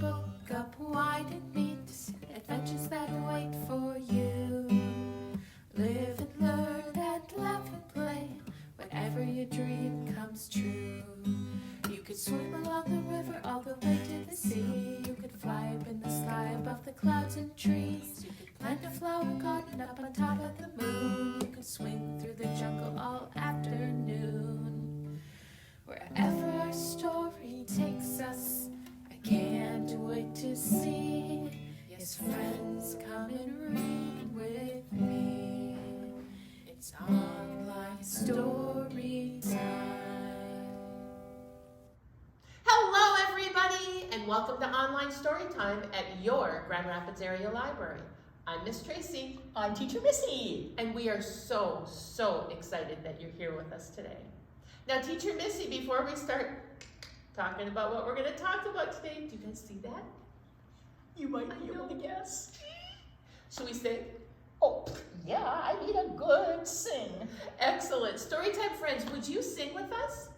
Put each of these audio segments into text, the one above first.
book up wide and meet adventures that wait for you. Live and learn and laugh and play whenever your dream comes true. You could swim along the river all the way to the sea. You could fly up in the sky above the clouds and trees. You could plant a flower garden up on top of the moon. You could swing through the jungle all afternoon. Wherever our story takes us, I can't wait to see. Yes, friends, come and read with me. It's Online Storytime. Hello, everybody, and welcome to Online Storytime at your Grand Rapids Area Library. I'm Miss Tracy. I'm Teacher Missy. And we are so excited that you're here with us today. Now, Teacher Missy, before we start talking about what we're going to talk about today, do you guys see that? You might be able to guess. Should we sing? Oh, yeah, I need a good sing. Excellent. Storytime friends, would you sing with us?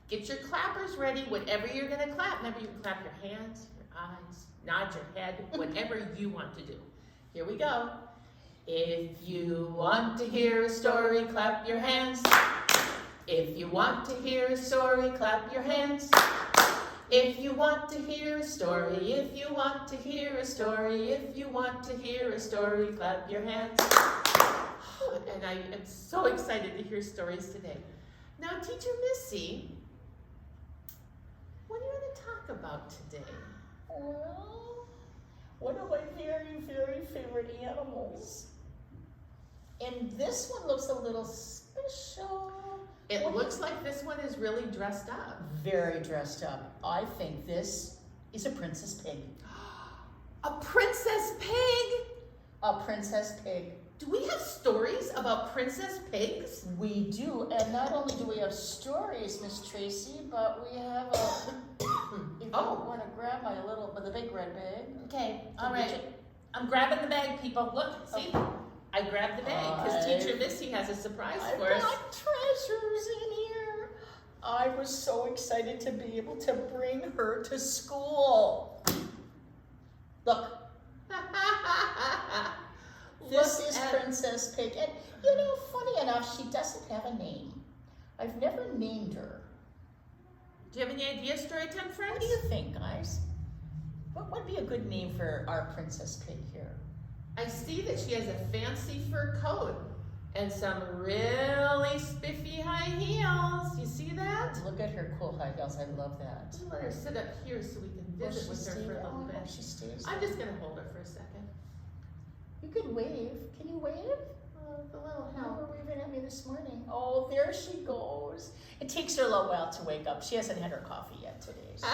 Get your clappers ready, whatever you're going to clap. Remember, you can clap your hands, your eyes, nod your head, whatever you want to do. Here we go. If you want to hear a story, clap your hands. If you want to hear a story, clap your hands. If you want to hear a story, if you want to hear a story, if you want to hear a story, clap your hands. And I am so excited to hear stories today. Now, Teacher Missy, what are you going to talk about today? Well, one of my very favorite animals. And this one looks a little special. It looks like this one is really dressed up. Very dressed up. I think this is a princess pig. A princess pig? A princess pig. Do we have stories about princess pigs? We do, and not only do we have stories, Miss Tracy, but we have a, if you want to grab the big red bag. Okay, all right. I'm grabbing the bag, people. Look, see? I grabbed the bag because Teacher Missy has a surprise for us. I've got treasures in here. I was so excited to be able to bring her to school. Look. This is Princess Pig. And you know, funny enough, she doesn't have a name. I've never named her. Do you have any ideas, Storytime friends? What do you think, guys? What would be a good name for our Princess Pig here? I see that she has a fancy fur coat and some really spiffy high heels. You see that? Look at her cool high heels. I love that. Let her sit up here so we can visit with her for a little bit. She stays I'm there. just going to hold her for a second. You could wave. Can you wave? The little You help. were waving at me this morning. Oh, there she goes. It takes her a little while to wake up. She hasn't had her coffee yet today. So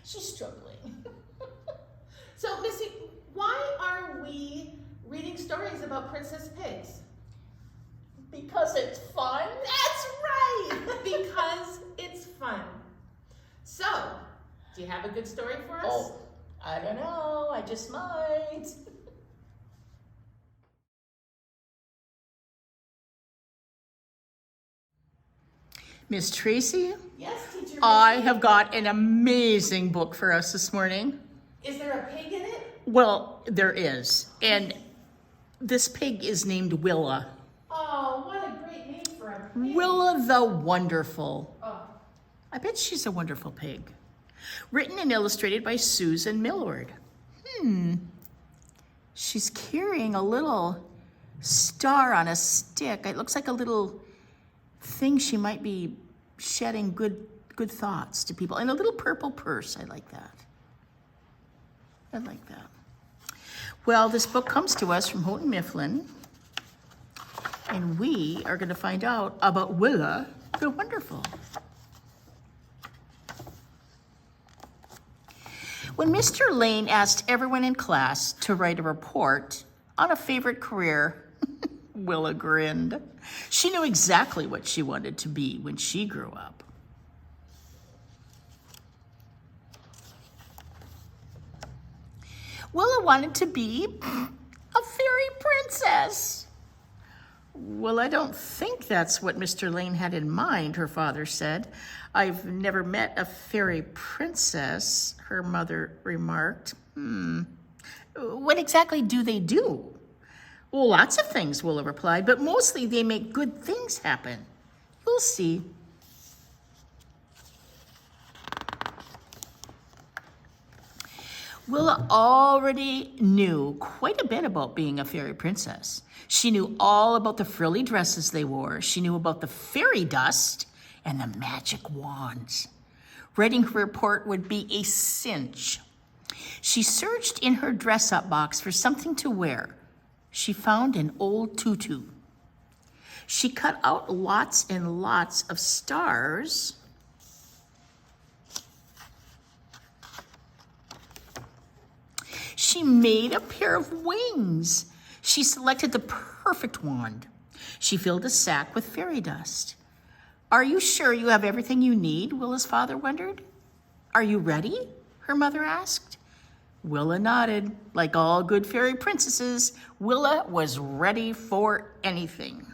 she's struggling. So, Missy, why are we reading stories about princess pigs? Because it's fun. That's right! Because it's fun. So, do you have a good story for us? Oh, I don't know. I just might. Miss Tracy? Yes, Teacher Missy? I have got an amazing book for us this morning. Is there a pig in it? Well, there is. And this pig is named Willa. Oh, what a great name for a pig. Willa the Wonderful. Oh. I bet she's a wonderful pig. Written and illustrated by Susan Millward. She's carrying a little star on a stick. It looks like a little thing she might be shedding good thoughts to people. And a little purple purse. I like that. I like that. Well, this book comes to us from Houghton Mifflin, and we are going to find out about Willa the Wonderful. When Mr. Lane asked everyone in class to write a report on a favorite career, Willa grinned. She knew exactly what she wanted to be when she grew up. Willa wanted to be a fairy princess. Well, I don't think that's what Mr. Lane had in mind, her father said. I've never met a fairy princess, her mother remarked. What exactly do they do? Well, lots of things, Willa replied, but mostly they make good things happen. You'll see. Willa already knew quite a bit about being a fairy princess. She knew all about the frilly dresses they wore. She knew about the fairy dust and the magic wands. Writing her report would be a cinch. She searched in her dress-up box for something to wear. She found an old tutu. She cut out lots and lots of stars. She made a pair of wings. She selected the perfect wand. She filled a sack with fairy dust. Are you sure you have everything you need? Willa's father wondered. Are you ready? Her mother asked. Willa nodded. Like all good fairy princesses, Willa was ready for anything.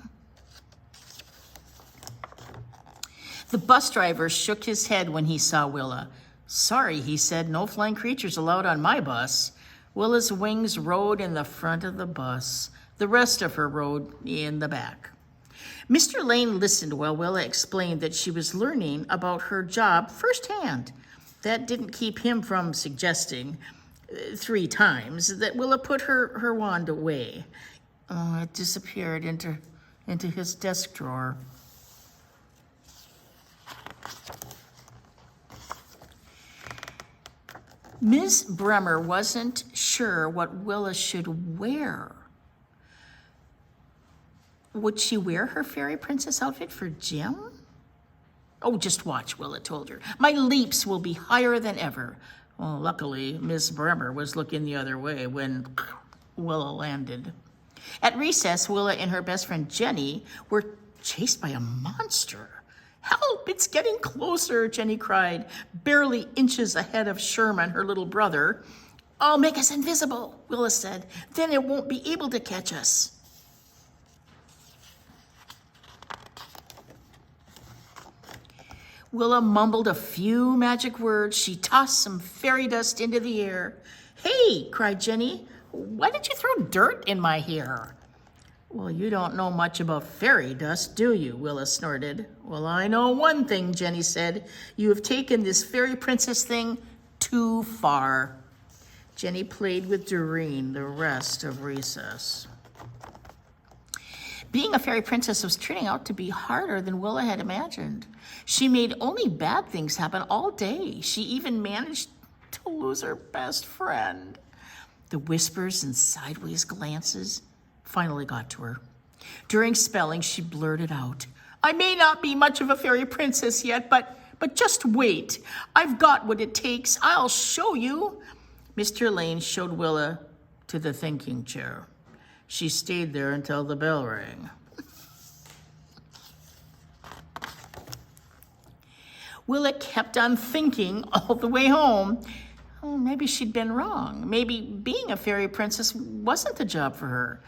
The bus driver shook his head when he saw Willa. Sorry, he said, no flying creatures allowed on my bus. Willa's wings rode in the front of the bus. The rest of her rode in the back. Mr. Lane listened while Willa explained that she was learning about her job firsthand. That didn't keep him from suggesting 3 times that Willa put her wand away. Oh, it disappeared into his desk drawer. Ms. Bremer wasn't sure what Willa should wear. Would she wear her fairy princess outfit for gym? Oh, just watch, Willa told her. My leaps will be higher than ever. Well, luckily, Miss Bremer was looking the other way when Willa landed. At recess, Willa and her best friend Jenny were chased by a monster. Help, it's getting closer, Jenny cried, barely inches ahead of Sherman, her little brother. I'll make us invisible, Willa said. Then it won't be able to catch us. Willa mumbled a few magic words. She tossed some fairy dust into the air. Hey, cried Jenny, why did you throw dirt in my hair? Well, you don't know much about fairy dust, do you? Willa snorted. Well, I know one thing, Jenny said. You have taken this fairy princess thing too far. Jenny played with Doreen the rest of recess. Being a fairy princess was turning out to be harder than Willa had imagined. She made only bad things happen all day. She even managed to lose her best friend. The whispers and sideways glances finally got to her. During spelling, she blurted out, I may not be much of a fairy princess yet, but just wait. I've got what it takes. I'll show you. Mr. Lane showed Willa to the thinking chair. She stayed there until the bell rang. Willa kept on thinking all the way home. Oh, maybe she'd been wrong. Maybe being a fairy princess wasn't the job for her.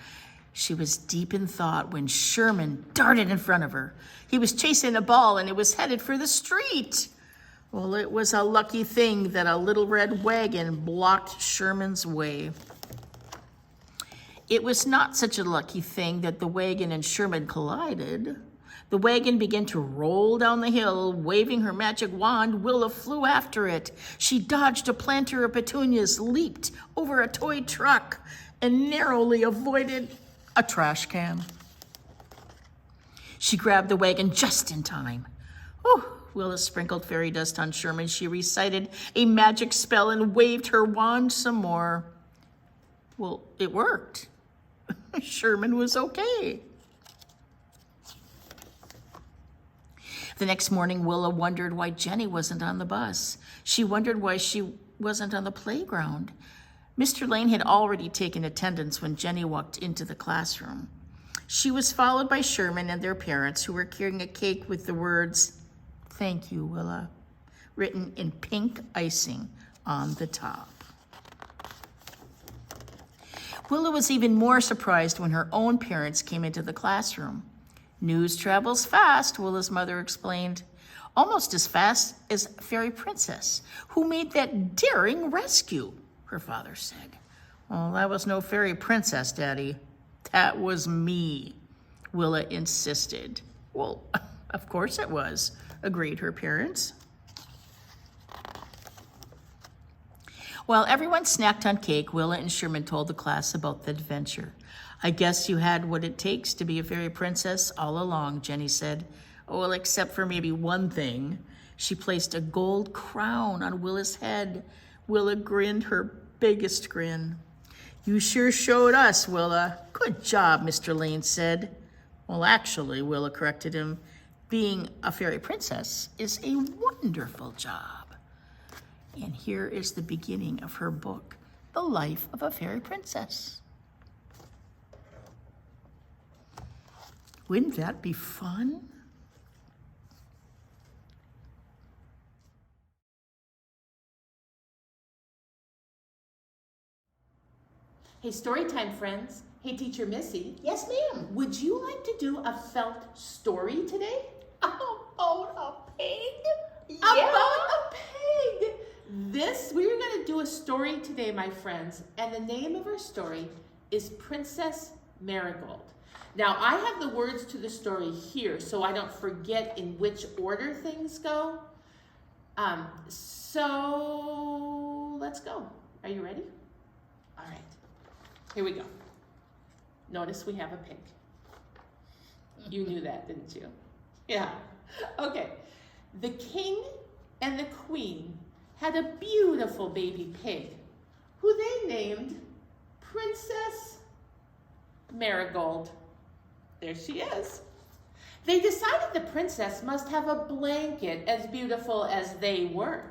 She was deep in thought when Sherman darted in front of her. He was chasing a ball and it was headed for the street. Well, it was a lucky thing that a little red wagon blocked Sherman's way. It was not such a lucky thing that the wagon and Sherman collided. The wagon began to roll down the hill, waving her magic wand. Willa flew after it. She dodged a planter of petunias, leaped over a toy truck, and narrowly avoided a trash can. She grabbed the wagon just in time. Oh, Willa sprinkled fairy dust on Sherman. She recited a magic spell and waved her wand some more. Well, it worked. Sherman was okay. The next morning, Willa wondered why Jenny wasn't on the bus. She wondered why she wasn't on the playground. Mr. Lane had already taken attendance when Jenny walked into the classroom. She was followed by Sherman and their parents, who were carrying a cake with the words, "Thank you, Willa," written in pink icing on the top. Willa was even more surprised when her own parents came into the classroom. News travels fast, Willa's mother explained. Almost as fast as Fairy Princess, who made that daring rescue, her father said. Well, that was no Fairy Princess, Daddy. That was me, Willa insisted. Well, of course it was, agreed her parents. While everyone snacked on cake, Willa and Sherman told the class about the adventure. I guess you had what it takes to be a fairy princess all along, Jenny said. Oh, well, except for maybe one thing. She placed a gold crown on Willa's head. Willa grinned her biggest grin. You sure showed us, Willa. Good job, Mr. Lane said. Well, actually, Willa corrected him, being a fairy princess is a wonderful job. And here is the beginning of her book, The Life of a Fairy Princess. Wouldn't that be fun? Hey, Storytime friends. Hey, Teacher Missy. Yes, ma'am. Would you like to do a felt story today? About a pig? About a pig. We're going to do a story today, my friends, and the name of our story is Princess Marigold. Now, I have the words to the story here so I don't forget in which order things go. So let's go. Are you ready? All right. Here we go. Notice we have a pig. You knew that, didn't you? Yeah. Okay. The king and the queen had a beautiful baby pig who they named Princess Marigold. There she is. They decided the princess must have a blanket as beautiful as they were.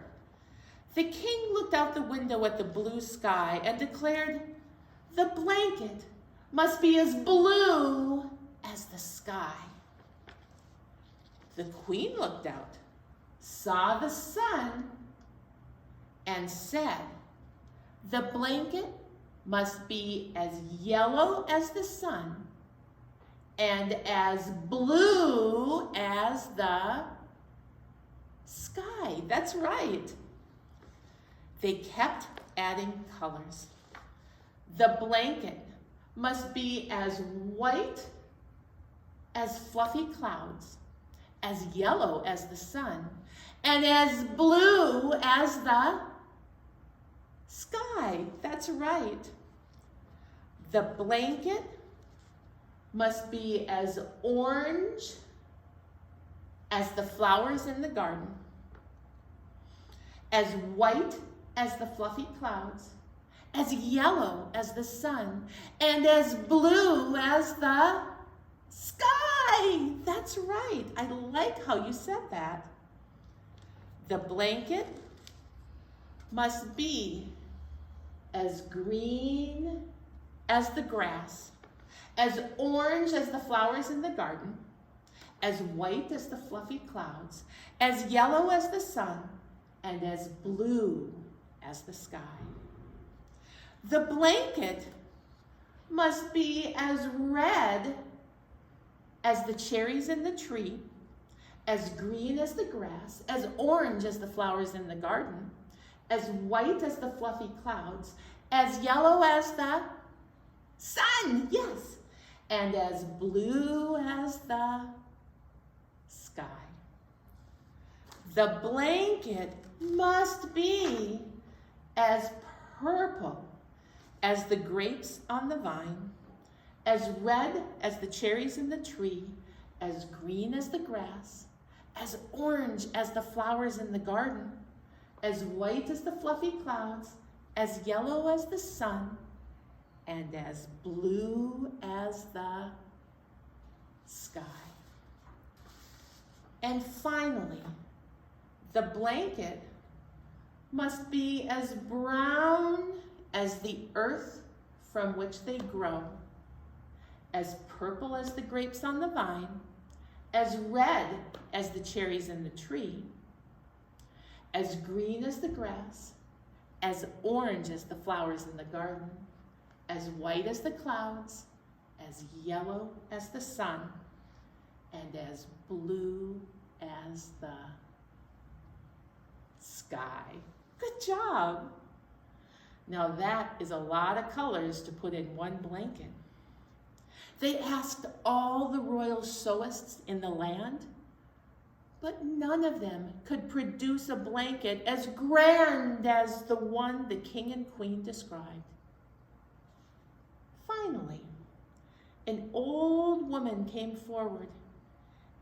The king looked out the window at the blue sky and declared, the blanket must be as blue as the sky. The queen looked out, saw the sun, and said, the blanket must be as yellow as the sun and as blue as the sky. That's right. They kept adding colors. The blanket must be as white as fluffy clouds, as yellow as the sun, and as blue as the sky. That's right. The blanket must be as orange as the flowers in the garden, as white as the fluffy clouds, as yellow as the sun, and as blue as the sky. That's right. I like how you said that. The blanket must be as green as the grass, as orange as the flowers in the garden, as white as the fluffy clouds, as yellow as the sun, and as blue as the sky. The blanket must be as red as the cherries in the tree, as green as the grass, as orange as the flowers in the garden, as white as the fluffy clouds, as yellow as the sun, yes, and as blue as the sky. The blanket must be as purple as the grapes on the vine, as red as the cherries in the tree, as green as the grass, as orange as the flowers in the garden, as white as the fluffy clouds, as yellow as the sun, and as blue as the sky. And finally, the blanket must be as brown as the earth from which they grow, as purple as the grapes on the vine, as red as the cherries in the tree, as green as the grass, as orange as the flowers in the garden, as white as the clouds, as yellow as the sun, and as blue as the sky. Good job. Now that is a lot of colors to put in one blanket. They asked all the royal sewists in the land, but none of them could produce a blanket as grand as the one the king and queen described. Finally, an old woman came forward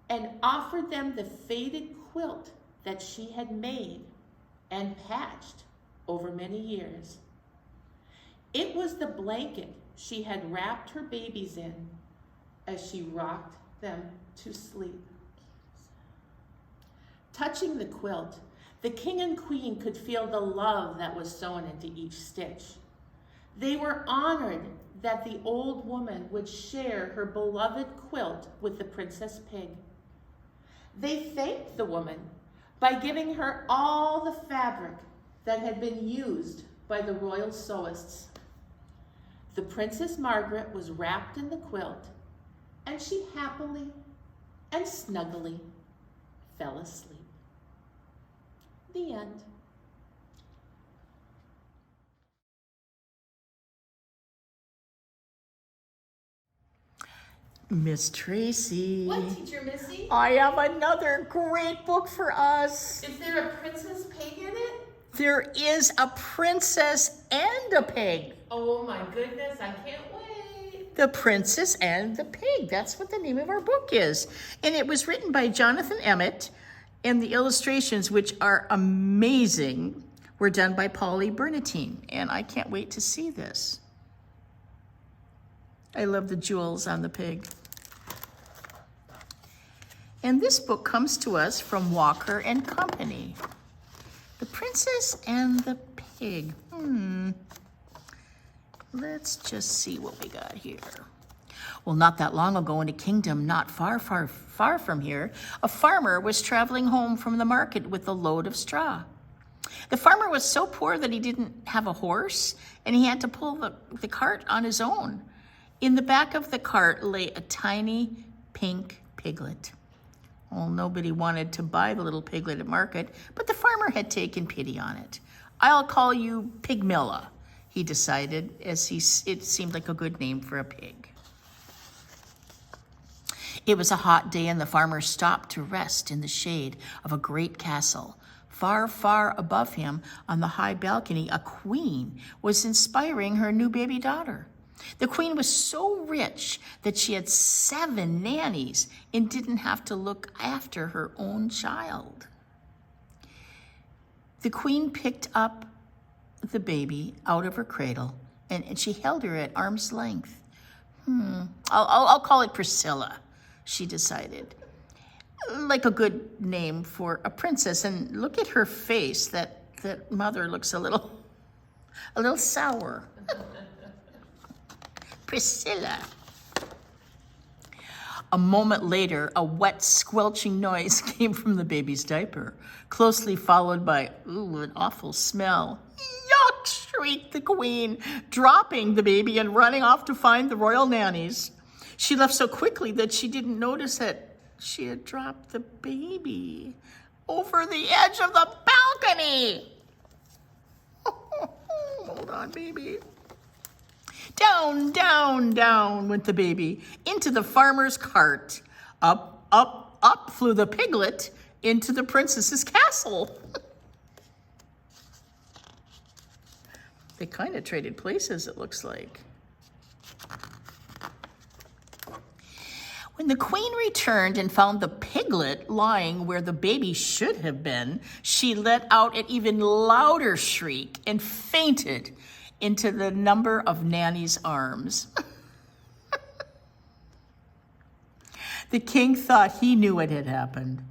and offered them the faded quilt that she had made and patched over many years. It was the blanket she had wrapped her babies in as she rocked them to sleep. Touching the quilt, the king and queen could feel the love that was sewn into each stitch. They were honored that the old woman would share her beloved quilt with the Princess Pig. They thanked the woman by giving her all the fabric that had been used by the royal sewists. The Princess Margaret was wrapped in the quilt, and she happily and snugly fell asleep. The end. Miss Tracy. What, Teacher Missy? I have another great book for us. Is there a Princess Pig in it? There is a princess and a pig. Oh my goodness, I can't wait. The Princess and the Pig. That's what the name of our book is. And it was written by Jonathan Emmett, and the illustrations, which are amazing, were done by Polly Bernatine. And I can't wait to see this. I love the jewels on the pig. And this book comes to us from Walker and Company. The Princess and the Pig. Let's just see what we got here. Well, not that long ago in a kingdom not far from here, a farmer was traveling home from the market with a load of straw. The farmer was so poor that he didn't have a horse, and he had to pull the cart on his own. In the back of the cart lay a tiny pink piglet. Well, nobody wanted to buy the little piglet at market, but the farmer had taken pity on it. I'll call you Pigmilla, he decided, as it seemed like a good name for a pig. It was a hot day, and the farmer stopped to rest in the shade of a great castle. Far, far above him, on the high balcony, a queen was inspiring her new baby daughter. The queen was so rich that she had 7 nannies and didn't have to look after her own child. The queen picked up the baby out of her cradle and she held her at arm's length. I'll call it Priscilla, she decided. Like a good name for a princess. And look at her face. That mother looks a little sour. Priscilla. A moment later, a wet, squelching noise came from the baby's diaper, closely followed by, an awful smell. Yuck, shrieked the queen, dropping the baby and running off to find the royal nannies. She left so quickly that she didn't notice that she had dropped the baby over the edge of the balcony. Hold on, baby. Down, down, down went the baby into the farmer's cart. Up, up, up flew the piglet into the princess's castle. They kind of traded places, it looks like. When the queen returned and found the piglet lying where the baby should have been, she let out an even louder shriek and fainted into the number of Nanny's arms. The king thought he knew what had happened.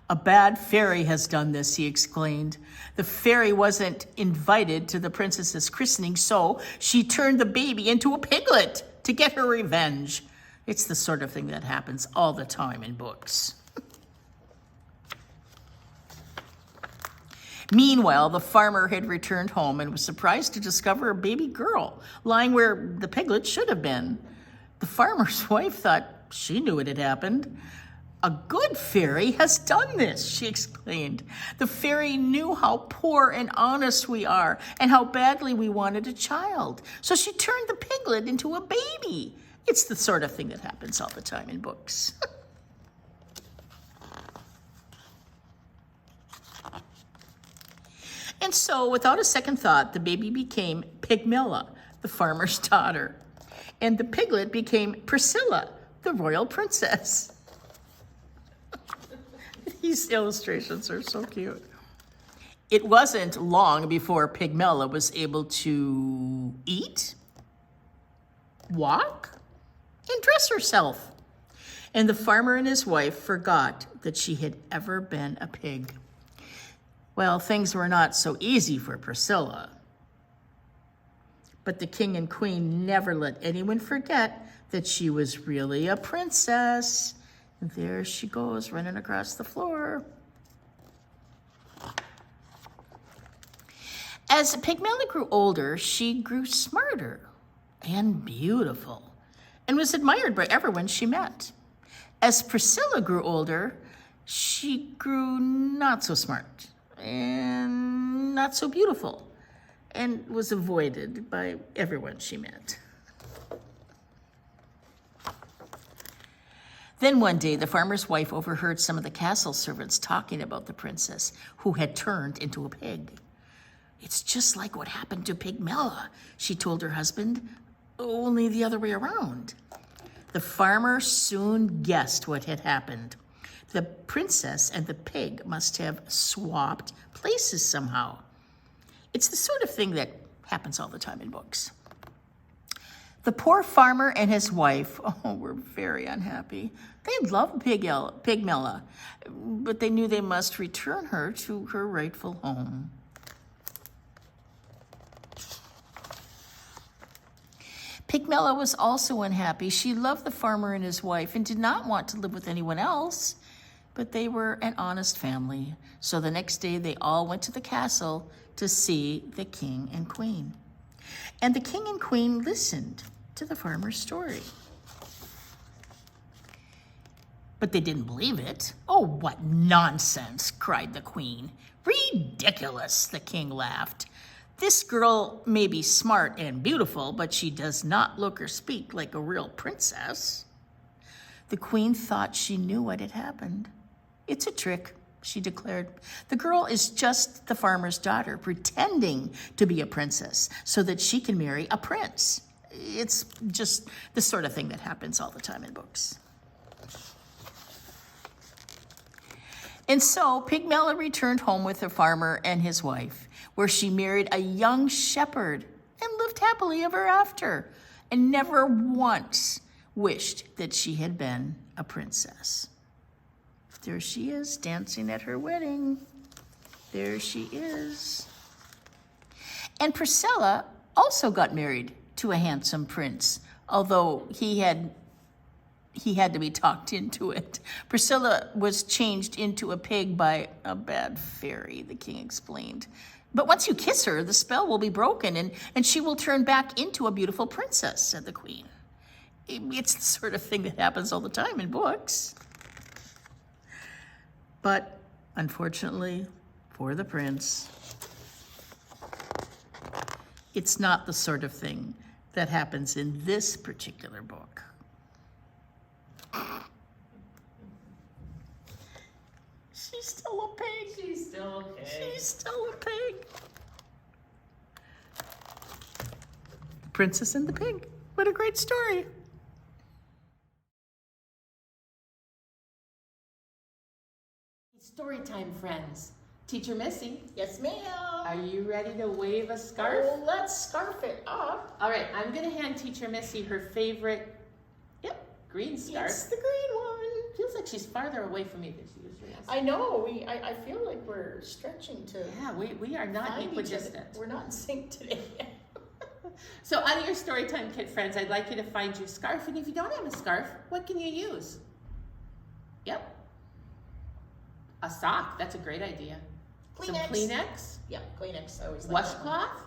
A bad fairy has done this, he exclaimed. The fairy wasn't invited to the princess's christening, so she turned the baby into a piglet to get her revenge. It's the sort of thing that happens all the time in books. Meanwhile, the farmer had returned home and was surprised to discover a baby girl lying where the piglet should have been. The farmer's wife thought she knew it had happened. "A good fairy has done this," she exclaimed. "The fairy knew how poor and honest we are and how badly we wanted a child. So she turned the piglet into a baby." It's the sort of thing that happens all the time in books. And so, without a second thought, the baby became Pigmella, the farmer's daughter. And the piglet became Priscilla, the royal princess. These illustrations are so cute. It wasn't long before Pigmella was able to eat, walk, and dress herself. And the farmer and his wife forgot that she had ever been a pig. Well, things were not so easy for Priscilla. But the king and queen never let anyone forget that she was really a princess. And there she goes, running across the floor. As Pigmella grew older, she grew smarter and beautiful and was admired by everyone she met. As Priscilla grew older, she grew not so smart and not so beautiful and was avoided by everyone she met. Then one day, the farmer's wife overheard some of the castle servants talking about the princess who had turned into a pig. "It's just like what happened to Pigmella," she told her husband, "only the other way around." The farmer soon guessed what had happened. The princess and the pig must have swapped places somehow. It's the sort of thing that happens all the time in books. The poor farmer and his wife, were very unhappy. They loved Pigmella, but they knew they must return her to her rightful home. Pigmella was also unhappy. She loved the farmer and his wife and did not want to live with anyone else, but they were an honest family. So the next day they all went to the castle to see the king and queen. And the king and queen listened to the farmer's story. But they didn't believe it. "Oh, what nonsense," cried the queen. "Ridiculous," the king laughed. "This girl may be smart and beautiful, but she does not look or speak like a real princess." The queen thought she knew what had happened. "It's a trick," she declared. "The girl is just the farmer's daughter, pretending to be a princess so that she can marry a prince." It's just the sort of thing that happens all the time in books. And so Pigmella returned home with the farmer and his wife, where she married a young shepherd and lived happily ever after, and never once wished that she had been a princess. There she is, dancing at her wedding. There she is. And Priscilla also got married to a handsome prince, although he had to be talked into it. Priscilla was changed into a pig by a bad fairy, the king explained. "But once you kiss her, the spell will be broken and she will turn back into a beautiful princess," said the queen. It's the sort of thing that happens all the time in books. But unfortunately for the prince, it's not the sort of thing that happens in this particular book. She's still a pig. She's still okay. She's still a pig. The Princess and the Pig. What a great story. Storytime friends. Teacher Missy, Yes, ma'am. are you ready to wave a scarf? Oh, let's scarf it up. All right, I'm going to hand Teacher Missy her favorite, green scarf. It's the green one. Feels like she's farther away from me than she usually is. I know. I feel like we're stretching to Yeah, we are not find each other. equidistant. We're not in sync today. So on your Storytime Kid friends, I'd like you to find your scarf. And if you don't have a scarf, what can you use? Yep. A sock. That's a great idea. Some Kleenex. Yeah, Kleenex. I always like that one. Washcloth.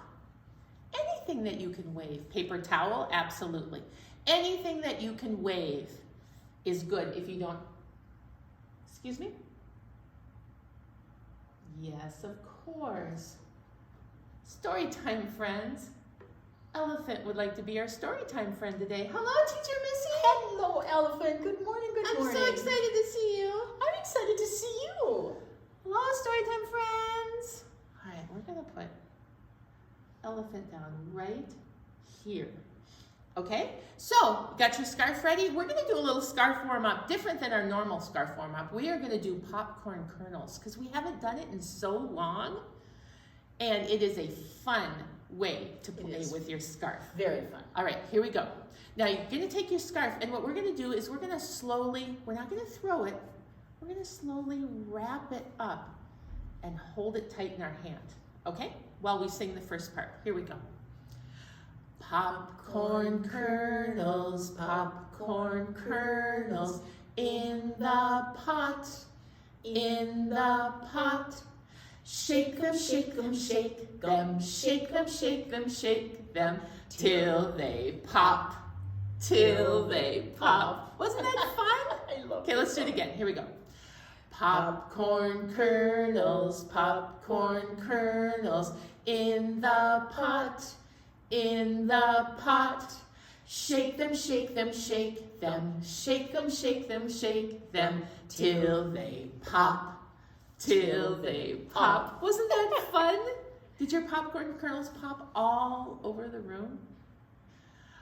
Anything that you can wave. Paper towel, absolutely. Anything that you can wave is good if you don't. Excuse me? Yes, of course. Story time, friends. Elephant would like to be our story time friend today. Hello, Teacher Missy. Hello, Elephant. Good morning, good morning. I'm so excited to see you. I'm excited to see you. Hello, Storytime friends. All right, we're going to put Elephant down right here. Okay, so got your scarf ready? We're going to do a little scarf warm-up, different than our normal scarf warm-up. We are going to do popcorn kernels because we haven't done it in so long, and it is a fun way to play with your scarf. Very fun. All right, here we go. Now you're going to take your scarf, and what we're going to do is we're going to slowly, we're not going to throw it, we're going to slowly wrap it up and hold it tight in our hand, okay? While we sing the first part. Here we go. Popcorn kernels, popcorn kernels, in the pot, in the pot. Shake them, shake them, shake them, shake them, shake them, shake them, till they pop, till they pop. Wasn't that fun? I love Okay, let's do it again. Here we go. Popcorn kernels, popcorn kernels, in the pot, in the pot. Shake them, shake them, shake them, shake them, shake them, shake them, till they pop, till they pop. Wasn't that fun? Did your popcorn kernels pop all over the room?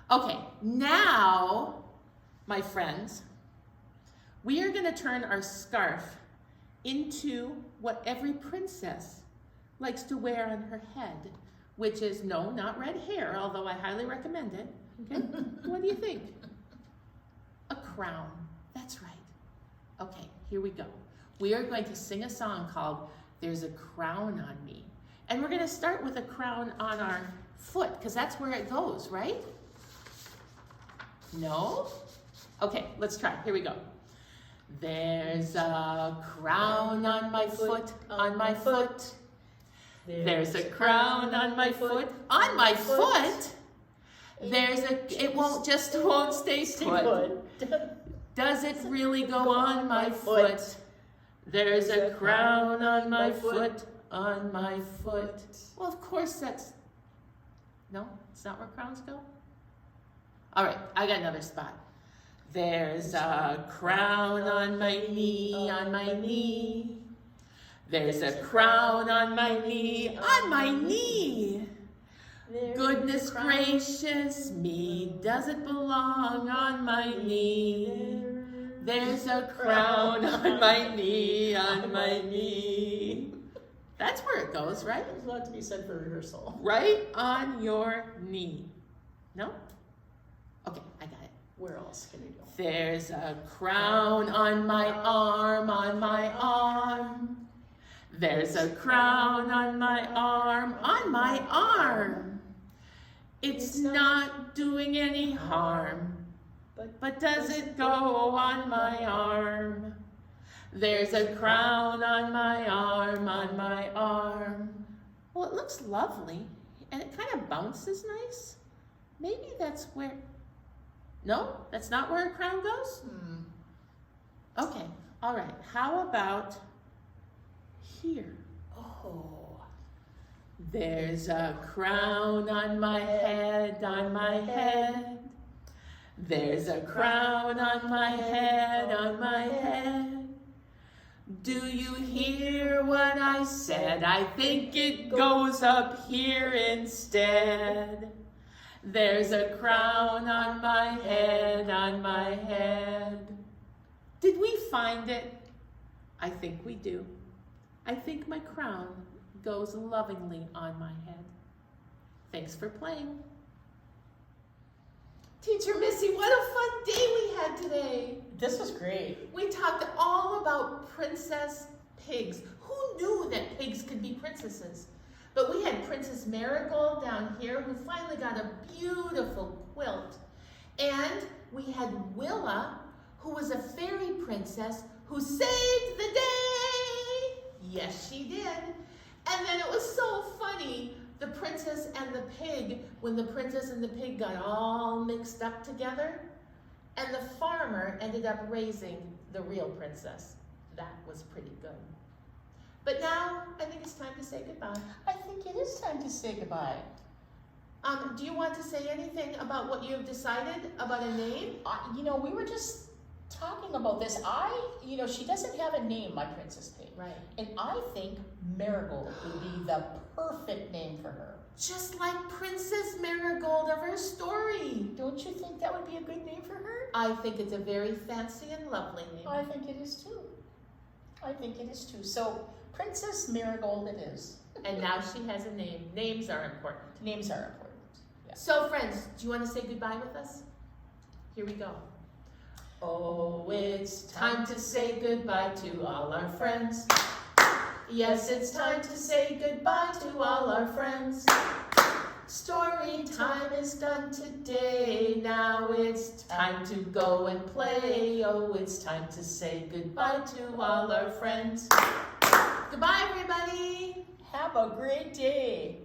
Okay, now, my friends, we are going to turn our scarf into what every princess likes to wear on her head, which is, no, not red hair, although I highly recommend it. Okay, what do you think? A crown. That's right. Okay, here we go. We are going to sing a song called There's a Crown on Me. And we're going to start with a crown on our foot, because that's where it goes, right? No? Okay, let's try. Here we go. There's a crown on my foot, on my foot. There's a crown on my foot, on my foot. There's a, it won't stay put. Does it really go on my foot? There's a crown on my foot, on my foot. Well, of course that's, no, it's not where crowns go. All right, I got another spot. There's a crown on my knee, on my knee. There's a crown on my knee, on my knee. Goodness gracious me, does it belong on my knee? There's a crown on my knee, on my knee. That's where it goes, right? There's a lot to be said for rehearsal. Right on your knee. No? Okay, I got it. Where else can you go? There's a crown on my arm, on my arm. There's a crown on my arm, on my arm. It's not doing any harm, but does it go on my arm? There's a crown on my arm, on my arm. Well, it looks lovely, and it kind of bounces nice. Maybe that's where, no, that's not where a crown goes? Okay, all right, how about here? Oh. There's a crown on my head, on my head. There's a crown on my head, on my head. Do you hear what I said? I think it goes up here instead. There's a crown on my head, on my head. Did we find it? I think we do. I think my crown goes lovingly on my head. Thanks for playing. Teacher Missy, what a fun day we had today. This was great. We talked all about princess pigs. Who knew that pigs could be princesses? But we had Princess Marigold down here who finally got a beautiful quilt. And we had Willa, who was a fairy princess who saved the day. Yes, she did. And then it was so funny, the princess and the pig, when the princess and the pig got all mixed up together, and the farmer ended up raising the real princess. That was pretty good. But now, I think it's time to say goodbye. I think it is time to say goodbye. Do you want to say anything about what you've decided about a name? You know, we were just talking about this. She doesn't have a name, my Princess Pig. Right. And I think Marigold would be the perfect name for her. Just like Princess Marigold of her story. Don't you think that would be a good name for her? I think it's a very fancy and lovely name. I think it is too. I think it is too. So, Princess Marigold it is. And now she has a name. Names are important. Names are important. Yeah. So friends, do you want to say goodbye with us? Here we go. Oh, it's time to say goodbye to all our friends. Yes, it's time to say goodbye to all our friends. Story time is done today. Now it's time to go and play. Oh, it's time to say goodbye to all our friends. Goodbye, everybody. Have a great day.